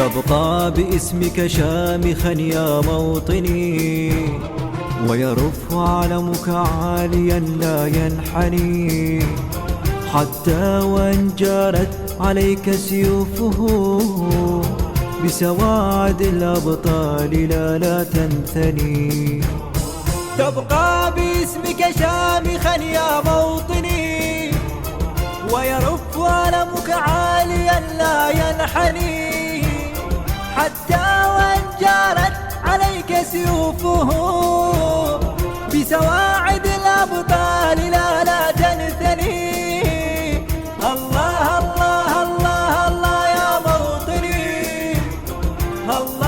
تبقى باسمك شامخا يا موطني، ويرف علمك عاليا لا ينحني، حتى وإن جارت عليك سيوفه بسواعد الأبطال لا تنثني. تبقى باسمك شامخا يا موطني، ويرف علمك عاليا لا ينحني، حتى وإن جارت عليك سيوفه بسواعد الأبطال لا تنثني. الله الله الله الله يا موطني، الله